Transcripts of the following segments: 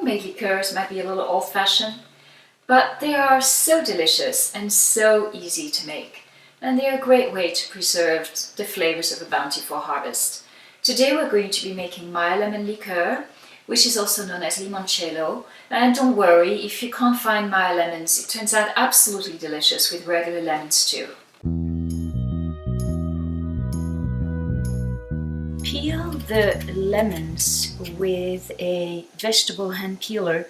homemade liqueurs might be a little old-fashioned, but they are so delicious and so easy to make. And they're a great way to preserve the flavors of a bountiful harvest. Today we're going to be making Meyer lemon liqueur, which is also known as limoncello. And don't worry, if you can't find Meyer lemons, it turns out absolutely delicious with regular lemons too. Peel the lemons with a vegetable hand peeler,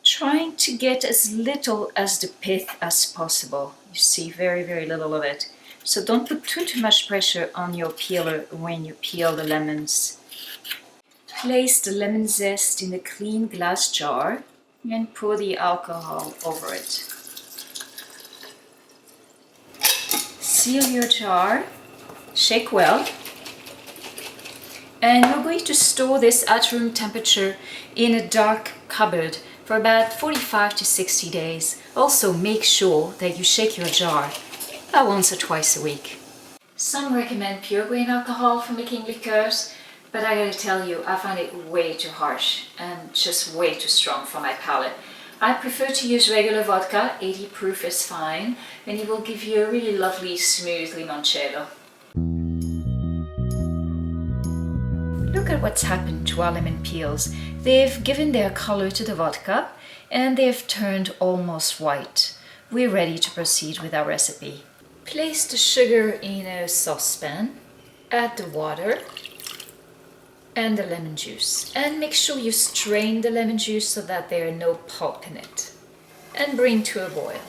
trying to get as little as the pith as possible. You see very little of it. So don't put too much pressure on your peeler when you peel the lemons. Place the lemon zest in a clean glass jar and pour the alcohol over it. Seal your jar, shake well, and we're going to store this at room temperature in a dark cupboard for about 45 to 60 days. Also make sure that you shake your jar about once or twice a week. Some recommend pure grain alcohol for making liqueurs, but I gotta tell you, I find it way too harsh and just way too strong for my palate. I prefer to use regular vodka, 80 proof is fine, and it will give you a really lovely smooth limoncello. Look at what's happened to our lemon peels. They've given their color to the vodka and they've turned almost white. We're ready to proceed with our recipe. Place the sugar in a saucepan, add the water and the lemon juice. And make sure you strain the lemon juice so that there are no pulp in it. And bring to a boil.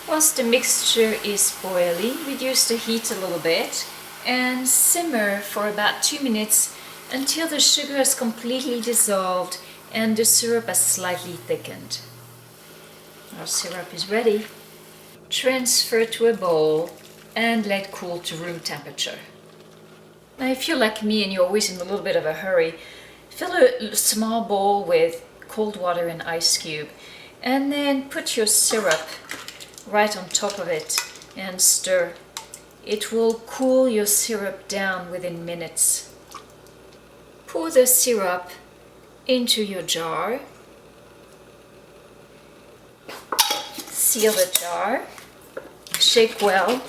Once the mixture is boiling, reduce the heat a little bit and simmer for about 2 minutes until the sugar has completely dissolved and the syrup has slightly thickened. Our syrup is ready. Transfer to a bowl and let cool to room temperature. Now if you're like me and you're always in a little bit of a hurry, fill a small bowl with cold water and ice cube and then put your syrup right on top of it and stir. It will cool your syrup down within minutes. Pour the syrup into your jar. Seal the jar. Shake well.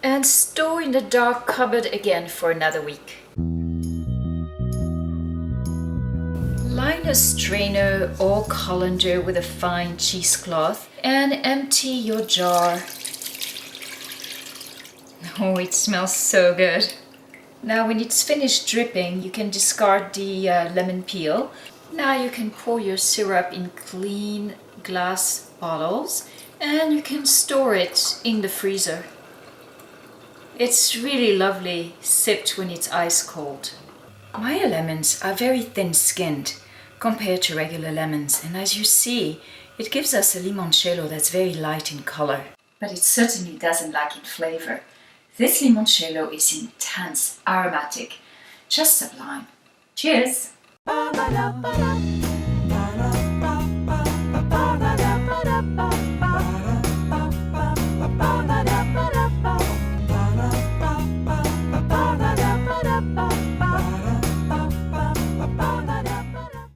And store in the dark cupboard again for another week. Line a strainer or colander with a fine cheesecloth and empty your jar. Oh, it smells so good. Now when it's finished dripping, you can discard the lemon peel. Now you can pour your syrup in clean glass bottles and you can store it in the freezer. It's really lovely sipped when it's ice cold. Meyer lemons are very thin-skinned compared to regular lemons, and as you see, it gives us a limoncello that's very light in color. But it certainly doesn't lack in flavor. This limoncello is intense, aromatic, just sublime. Cheers!